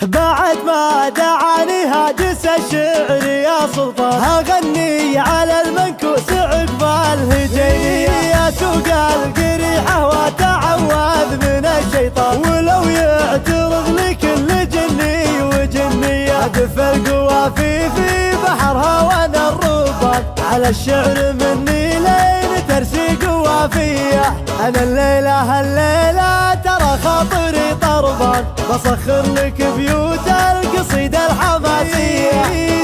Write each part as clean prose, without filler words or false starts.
بعد ما دعاني هاجس الشعر يا سلطان، هغني على المنكوس عقبال هجيني يا سوق القريحة وتعوذ من الشيطان، ولو يعترض لي كل جني وجنية أدف القوافي في بحرها وانا الربان، على الشعر مني لين ترسي قوافية، انا الليلة ترى خاطري طربان، بسخر لك بيوت القصيدة الحماسية،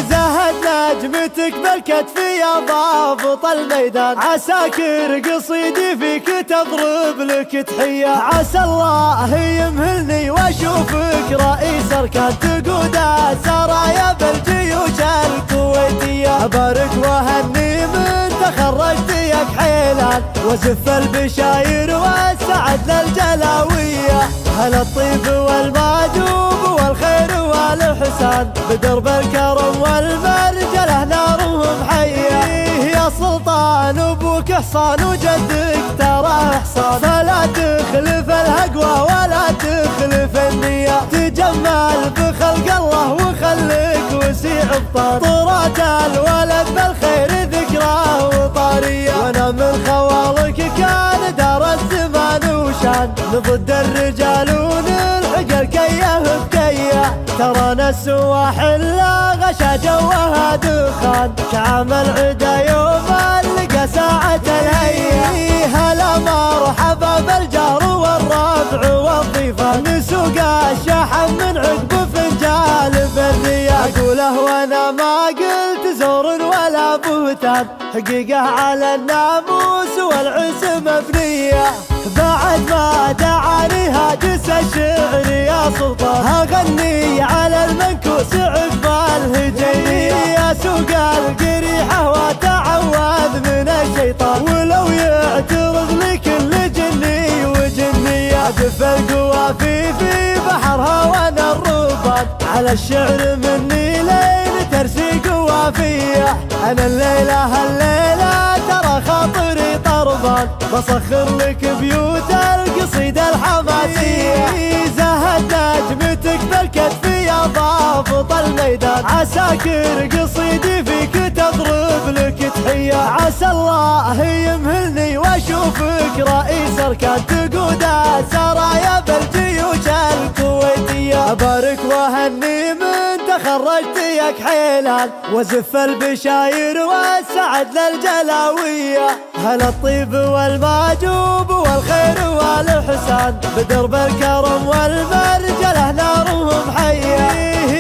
زهد نجمتك بالكتف يا ضابط الميدان، عساكر قصيدي فيك تضرب لك تحية، عسى الله يمهلني واشوفك رئيس اركان تقود السرايا بالجيوش الكويتية، ابارك وهني من تخرجت يا كحيلان، وزف البشاير والسعد للجلاوية، هل الطيب والماجوب والخير والحسان، بدرب الكرم والمرجله نارهم حيه، يا سلطان ابوك حصان وجدك ترى حصان، فلا تخلف الهقوى ولا تخلف النية، تجمل بخلق الله وخليك وسيع بطان، طرات الولد بالخير ذكراه وطارية، وانا من خوالك كان دار الزمان وشان، نضد الرجال ونلحق الكيه بكيه، ترانا السواحل لا غشا جوها دخان، كعام العدا يوم لقى ساعة الهية، هلا مرحبا بالجار والربع والضيفان، نسوق الشحن من عقب فنجال بالريا، اقوله وانا ما قلت زور ولا بهتان، حقيقة على الناموس والعز مبنية، بعد ما دعاني هاجس الشعر يا سلطان، هغني على المنكوس عقبال هجيني يا سوق القريحة وتعوذ من الشيطان، ولو يعترض لي كل جني وجنية أدف القوافي في بحرها وانا الربان، على الشعر مني لين ترسي قوافية، انا الليلة ترى خاطري طربان، بسخر لك بيوت القصيدة الحماسية، زهد نجمتك بالكتف يا ضابط الميدان، عساكر قصيدي فيك تضرب لك تحية، عسى الله يمهلني واشوفك رئيس اركان تقود السرايا بالجيوش الكويتية، ابارك وهني من تخرجت يا كحيلان، وزف البشاير والسعد للجلاوية، هل الطيب والماجوب والخير والحسان، بدرب الكرم والمرجله نارهم حيه،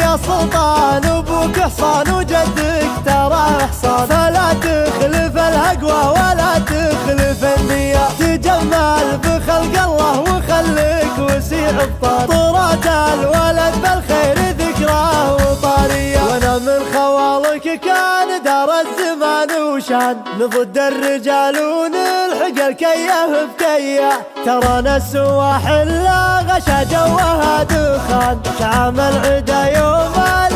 يا سلطان ابوك حصان وجدك ترى حصان، فلا تخلف الهقوى ولا تخلف النية، تجمل بخلق الله وخليك وسيع بطان، طرات الولد بالخير ذكراه وطارية، وانا من خوالك كان دار الزمان وشان، نضد الرجال ونلحق الكيه بكيه، ترانا السواحل لا غشا جوها دخان، كعام العدا يوم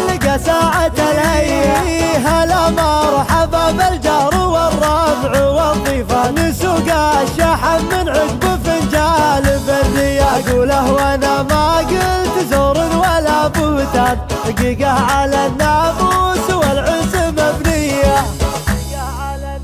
لقى ساعة الهية، هلا مرحبا بالجار والربع والضيفان، نسوق الشحن من عقب فنجال بالريا، اقوله وانا ما قلت زور ولا بهتان، حقيقة على الناموس